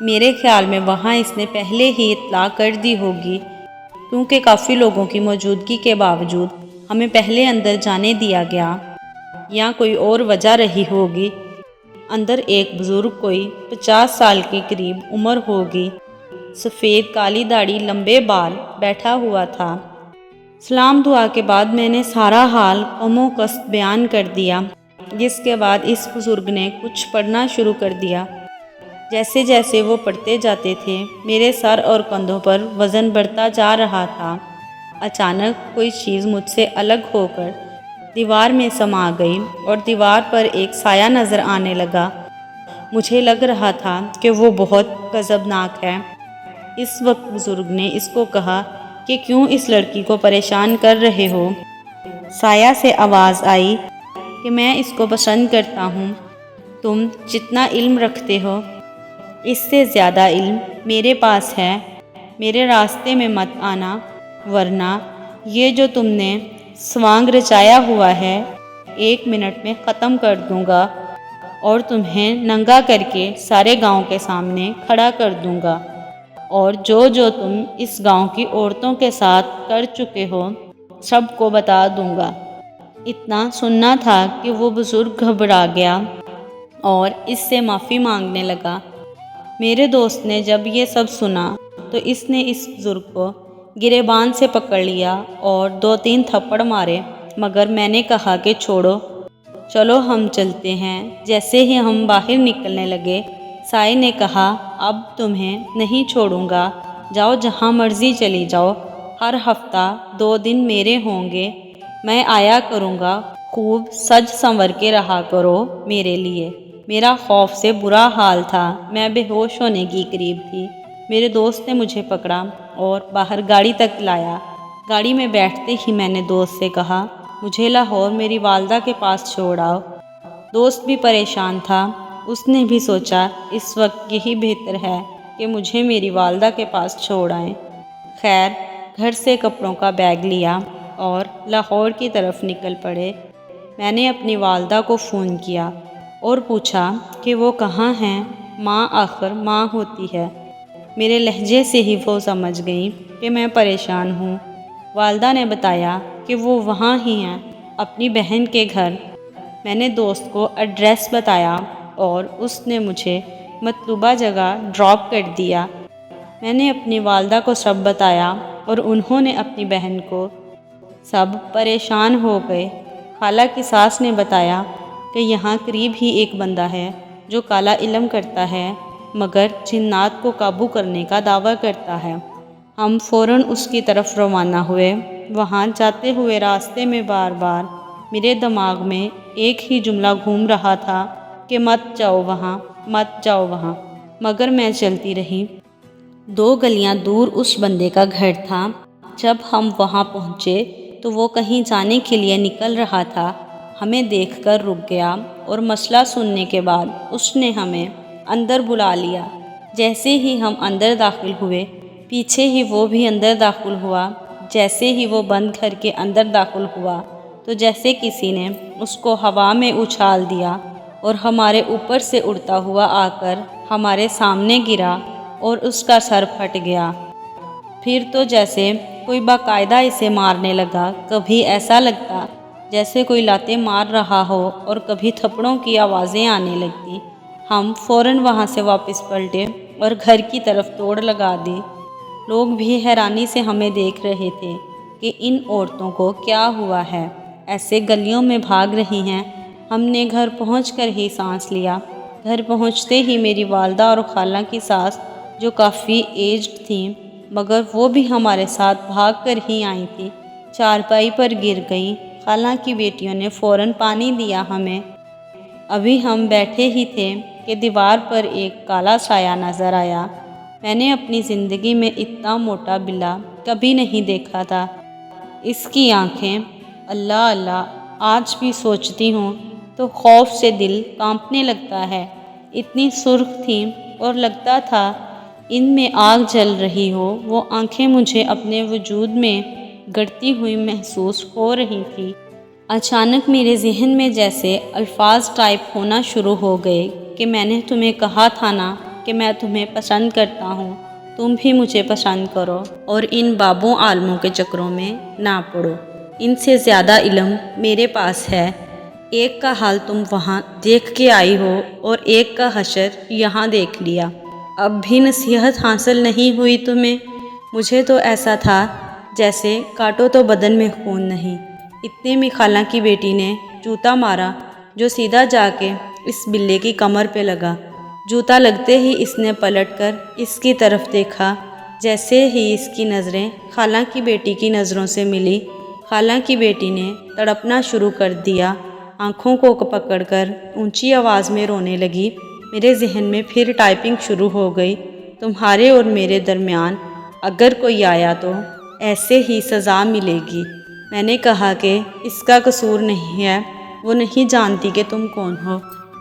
میرے خیال میں وہاں اس نے پہلے ہی اطلاع کر دی ہوگی، کیونکہ کافی لوگوں کی موجودگی کے باوجود ہمیں پہلے اندر جانے دیا گیا، یا کوئی اور وجہ رہی ہوگی۔ اندر ایک بزرگ، کوئی 50 سال کے قریب عمر ہوگی، سفید کالی داڑھی، لمبے بال، بیٹھا ہوا تھا۔ سلام دعا کے بعد میں نے سارا حال کم و کست بیان کر دیا، جس کے بعد اس بزرگ نے کچھ پڑھنا شروع کر دیا۔ جیسے جیسے وہ پڑھتے جاتے تھے میرے سر اور کندھوں پر وزن بڑھتا جا رہا تھا۔ اچانک کوئی چیز مجھ سے الگ ہو کر دیوار میں سما گئی اور دیوار پر ایک سایہ نظر آنے لگا۔ مجھے لگ رہا تھا کہ وہ بہت غضبناک ہے۔ اس وقت بزرگ نے اس کو کہا کہ کیوں اس لڑکی کو پریشان کر رہے ہو؟ سایہ سے آواز آئی کہ میں اس کو پسند کرتا ہوں۔ تم جتنا علم رکھتے ہو اس سے زیادہ علم میرے پاس ہے۔ میرے راستے میں مت آنا، ورنہ یہ جو تم نے سوانگ رچایا ہوا ہے 1 منٹ میں ختم کر دوں گا اور تمہیں ننگا کر کے سارے گاؤں کے سامنے کھڑا کر دوں گا، اور جو تم اس گاؤں کی عورتوں کے ساتھ کر چکے ہو سب کو بتا دوں گا۔ اتنا سننا تھا کہ وہ بزرگ گھبرا گیا اور اس سے معافی مانگنے لگا۔ میرے دوست نے جب یہ سب سنا تو اس نے اس بزرگ کو گریبان سے پکڑ لیا اور 2-3 تھپڑ مارے، مگر میں نے کہا کہ چھوڑو، چلو ہم چلتے ہیں۔ جیسے ہی ہم باہر نکلنے لگے، سائے نے کہا اب تمہیں نہیں چھوڑوں گا، جاؤ جہاں مرضی چلی جاؤ، ہر ہفتہ 2 دن میرے ہوں گے، میں آیا کروں گا، خوب سج سنور کے رہا کرو میرے لیے۔ میرا خوف سے برا حال تھا، میں بے ہوش ہونے کی قریب تھی۔ میرے دوست نے مجھے پکڑا اور باہر گاڑی تک لایا۔ گاڑی میں بیٹھتے ہی میں نے دوست سے کہا مجھے لاہور میری والدہ کے پاس چھوڑ آؤ۔ دوست بھی پریشان تھا، اس نے بھی سوچا اس وقت یہی بہتر ہے کہ مجھے میری والدہ کے پاس چھوڑ آئیں۔ خیر، گھر سے کپڑوں کا بیگ لیا اور لاہور کی طرف نکل پڑے۔ میں نے اپنی والدہ کو فون کیا اور پوچھا کہ وہ کہاں ہیں۔ ماں آخر ماں ہوتی ہے۔ میرے لہجے سے ہی وہ سمجھ گئیں کہ میں پریشان ہوں۔ والدہ نے بتایا کہ وہ وہاں ہی ہیں، اپنی بہن کے گھر۔ میں نے دوست کو ایڈریس بتایا اور اس نے مجھے مطلوبہ جگہ ڈراپ کر دیا۔ میں نے اپنی والدہ کو سب بتایا اور انہوں نے اپنی بہن کو۔ سب پریشان ہو گئے۔ خالہ کی ساس نے بتایا کہ یہاں قریب ہی ایک بندہ ہے جو کالا علم کرتا ہے، مگر جنات کو قابو کرنے کا دعویٰ کرتا ہے۔ ہم فوراً اس کی طرف روانہ ہوئے۔ وہاں جاتے ہوئے راستے میں بار بار میرے دماغ میں ایک ہی جملہ گھوم رہا تھا کہ مت جاؤ وہاں، مت جاؤ وہاں، مگر میں چلتی رہی۔ 2 گلیاں دور اس بندے کا گھر تھا۔ جب ہم وہاں پہنچے تو وہ کہیں جانے کے لیے نکل رہا تھا۔ ہمیں دیکھ کر رک گیا اور مسئلہ سننے کے بعد اس نے ہمیں اندر بلا لیا۔ جیسے ہی ہم اندر داخل ہوئے، پیچھے ہی وہ بھی اندر داخل ہوا۔ جیسے ہی وہ بند گھر کے اندر داخل ہوا تو جیسے کسی نے اس کو ہوا میں اچھال دیا اور ہمارے اوپر سے اڑتا ہوا آ کر ہمارے سامنے گرا اور اس کا سر پھٹ گیا۔ پھر تو جیسے کوئی باقاعدہ اسے مارنے لگا۔ کبھی ایسا لگتا جیسے کوئی لاتیں مار رہا ہو اور کبھی تھپڑوں کی آوازیں آنے لگتی۔ ہم فوراً وہاں سے واپس پلٹے اور گھر کی طرف دوڑ لگا دی۔ لوگ بھی حیرانی سے ہمیں دیکھ رہے تھے کہ ان عورتوں کو کیا ہوا ہے، ایسے گلیوں میں بھاگ رہی ہیں۔ ہم نے گھر پہنچ کر ہی سانس لیا۔ گھر پہنچتے ہی میری والدہ اور خالہ کی ساس، جو کافی ایجڈ تھیں مگر وہ بھی ہمارے ساتھ بھاگ کر ہی آئی تھیں، چارپائی پر گر گئیں۔ خالہ کی بیٹیوں نے فوراً پانی دیا ہمیں۔ ابھی ہم بیٹھے ہی تھے کہ دیوار پر ایک کالا سایہ نظر آیا۔ میں نے اپنی زندگی میں اتنا موٹا بلا کبھی نہیں دیکھا تھا۔ اس کی آنکھیں، اللہ اللہ، آج بھی سوچتی ہوں تو خوف سے دل کانپنے لگتا ہے۔ اتنی سرخ تھیں اور لگتا تھا ان میں آگ جل رہی ہو۔ وہ آنکھیں مجھے اپنے وجود میں گڑتی ہوئی محسوس ہو رہی تھی۔ اچانک میرے ذہن میں جیسے الفاظ ٹائپ ہونا شروع ہو گئے کہ میں نے تمہیں کہا تھا نا کہ میں تمہیں پسند کرتا ہوں، تم بھی مجھے پسند کرو اور ان بابوں عالموں کے چکروں میں نہ پڑو۔ ان سے زیادہ علم میرے پاس ہے۔ ایک کا حال تم وہاں دیکھ کے آئی ہو اور ایک کا حشر یہاں دیکھ لیا، اب بھی نصیحت حاصل نہیں ہوئی تمہیں؟ مجھے تو ایسا تھا جیسے کاٹو تو بدن میں خون نہیں۔ اتنے میں خالہ کی بیٹی نے جوتا مارا جو سیدھا جا کے اس بلے کی کمر پہ لگا۔ جوتا لگتے ہی اس نے پلٹ کر اس کی طرف دیکھا۔ جیسے ہی اس کی نظریں خالہ کی بیٹی کی نظروں سے ملی، خالہ کی بیٹی نے تڑپنا شروع کر دیا، آنکھوں کو پکڑ کر اونچی آواز میں رونے لگی۔ میرے ذہن میں پھر ٹائپنگ شروع ہو گئی، تمہارے اور میرے درمیان اگر کوئی آیا تو ایسے ہی سزا ملے گی۔ میں نے کہا کہ اس کا قصور نہیں ہے، وہ نہیں جانتی کہ تم کون ہو،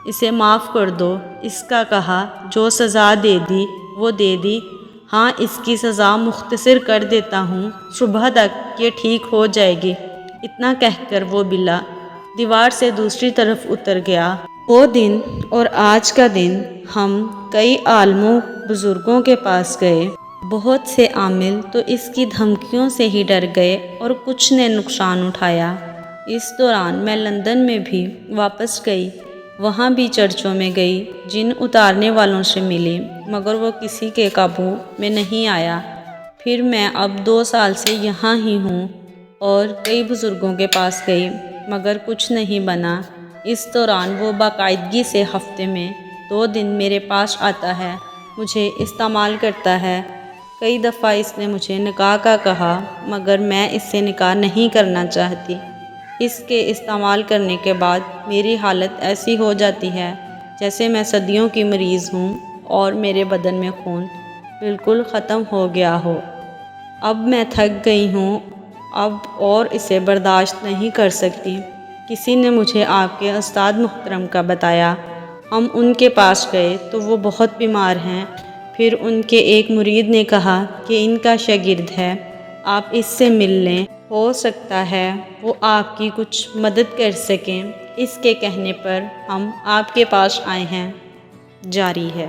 اسے معاف کر دو۔ اس کا کہا جو سزا دے دی وہ دے دی، ہاں اس کی سزا مختصر کر دیتا ہوں، صبح تک یہ ٹھیک ہو جائے گی۔ اتنا کہہ کر وہ بلا دیوار سے دوسری طرف اتر گیا۔ وہ دن اور آج کا دن ہم کئی عالموں بزرگوں کے پاس گئے۔ بہت سے عامل تو اس کی دھمکیوں سے ہی ڈر گئے اور کچھ نے نقصان اٹھایا۔ اس دوران میں لندن میں بھی واپس گئی، وہاں بھی چرچوں میں گئی، جن اتارنے والوں سے ملی، مگر وہ کسی کے قابو میں نہیں آیا۔ پھر میں اب 2 سال سے یہاں ہی ہوں اور کئی بزرگوں کے پاس گئی، مگر کچھ نہیں بنا۔ اس دوران وہ باقاعدگی سے ہفتے میں 2 دن میرے پاس آتا ہے، مجھے استعمال کرتا ہے۔ کئی دفعہ اس نے مجھے نکاح کا کہا، مگر میں اس سے نکاح نہیں کرنا چاہتی۔ اس کے استعمال کرنے کے بعد میری حالت ایسی ہو جاتی ہے جیسے میں صدیوں کی مریض ہوں اور میرے بدن میں خون بالکل ختم ہو گیا ہو۔ اب میں تھک گئی ہوں، اب اور اسے برداشت نہیں کر سکتی۔ کسی نے مجھے آپ کے استاد محترم کا بتایا۔ ہم ان کے پاس گئے تو وہ بہت بیمار ہیں۔ پھر ان کے ایک مرید نے کہا کہ ان کا شاگرد ہے، آپ اس سے مل لیں، ہو سکتا ہے وہ آپ کی کچھ مدد کر سکیں۔ اس کے کہنے پر ہم آپ کے پاس آئے ہیں۔ جاری ہے۔